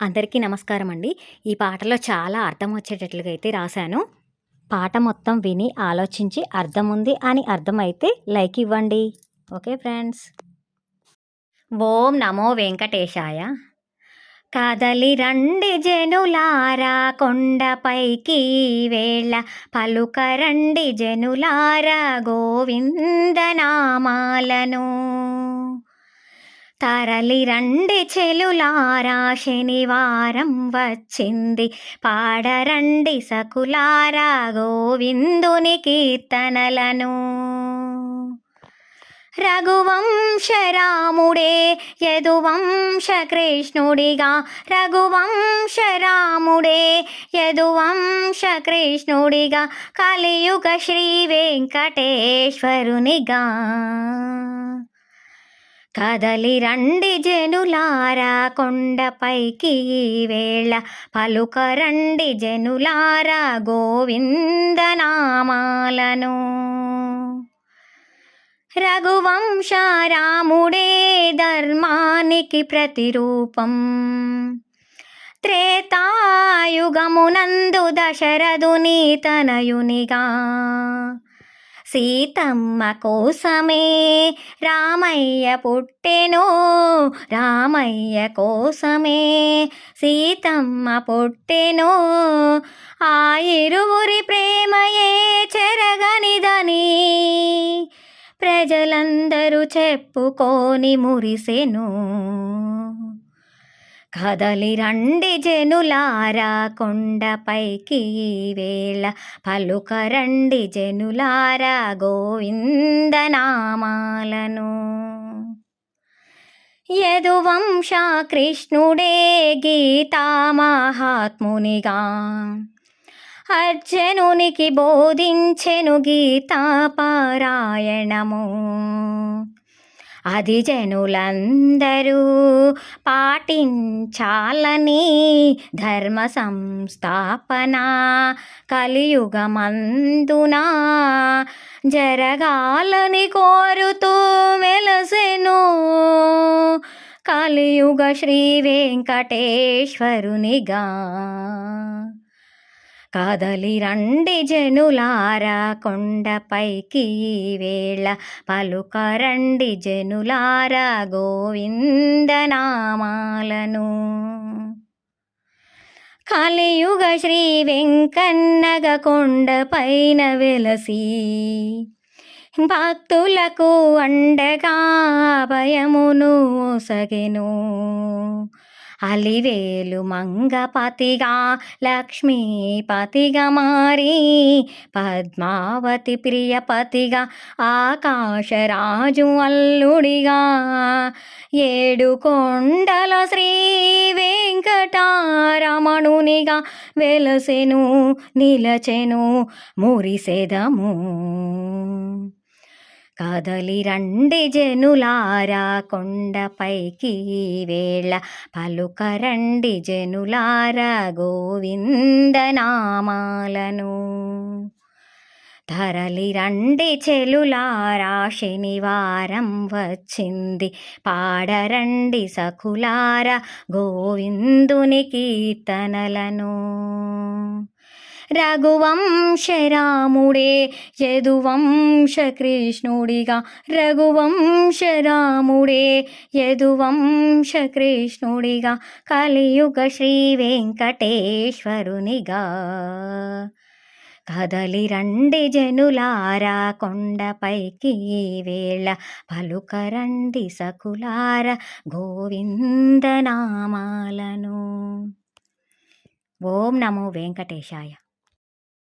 అందరికీ నమస్కారం అండి. ఈ పాటలో చాలా అర్థం వచ్చేటట్లుగా అయితే రాశాను. పాట మొత్తం విని ఆలోచించి అర్థముంది అని అర్థమైతే లైక్ ఇవ్వండి. Okay friends. ఓం నమో వెంకటేశాయ. కదలి రండి జనులారా కొండపైకి వేళ పలుకరండి జనులారా గోవిందనామాలను. తరలి రండి చెలులారా శనివారం వచ్చింది పాడరండి సకులారా గోవిందుని కీర్తనలను. రఘువంశ రాముడే యదువంశ కృష్ణుడిగా రఘువంశ రాముడే యదువంశ కృష్ణుడిగా కలియుగ శ్రీ వెంకటేశ్వరునిగా. కదలి రండి జనులారా కొండపైకి వేళ పలుకరండి జనులారా గోవిందనామాలను. రఘువంశ రాముడే ధర్మానికి ప్రతిరూపం. త్రేతాయుగమునందు దశరథుని తనయునిగా సీతమ్మ కోసమే రామయ్య పుట్టెను. రామయ్య కోసమే సీతమ్మ పుట్టెను. ఆ ఇరువురి ప్రేమయే చెరగనిదని ప్రజలందరూ చెప్పుకొని మురిసెను. కదలి రండి జనులారా కొండపైకి వేళ పలుకరండి జనులారా గోవిందనామాలను. యదువంశ కృష్ణుడే గీతా మహాత్మునిగా అర్జునునికి బోధించెను గీతా పారాయణము. అది జనులందరూ పాటించాలని ధర్మ సంస్థాపన కలియుగమందున జరగాలని కోరుతూ వెలసెను కలియుగ శ్రీ వెంకటేశ్వరునిగా. కదలి రండి జనులారా కొండపైకి వేళ పలుకరండి జనులారా గోవిందనామాలను. కలియుగ శ్రీ వెంకన్నగ కొండపైన వెలసి భక్తులకు అండగా భయమును సగెను. అలివేలు మంగపతిగా లక్ష్మీపతిగా మారి పద్మావతి ప్రియపతిగా ఆకాశరాజు అల్లుడిగా ఏడు కొండల శ్రీ వెంకటరమణునిగా వెలసెను నిలచెను మురిసెదము. కదలి రండి జనులారా కొండపైకి వేళ పలుకరండి జనులారా గోవిందనామాలను. తరలి రండి చెలులారా శనివారం వచ్చింది పాడరండి సకులారా గోవిందుని కీర్తనలను. రఘువంశ రాముడే యదువంశ కృష్ణుడిగా రఘువంశ రాముడే యదువంశ కృష్ణుడిగా కలియుగ శ్రీ వెంకటేశ్వరునిగా. కదలి రండి జనులారా కొండపైకి వేళ పలుకరండి సకులారా గోవిందనామాలను. ఓం నమో వెంకటేశాయ.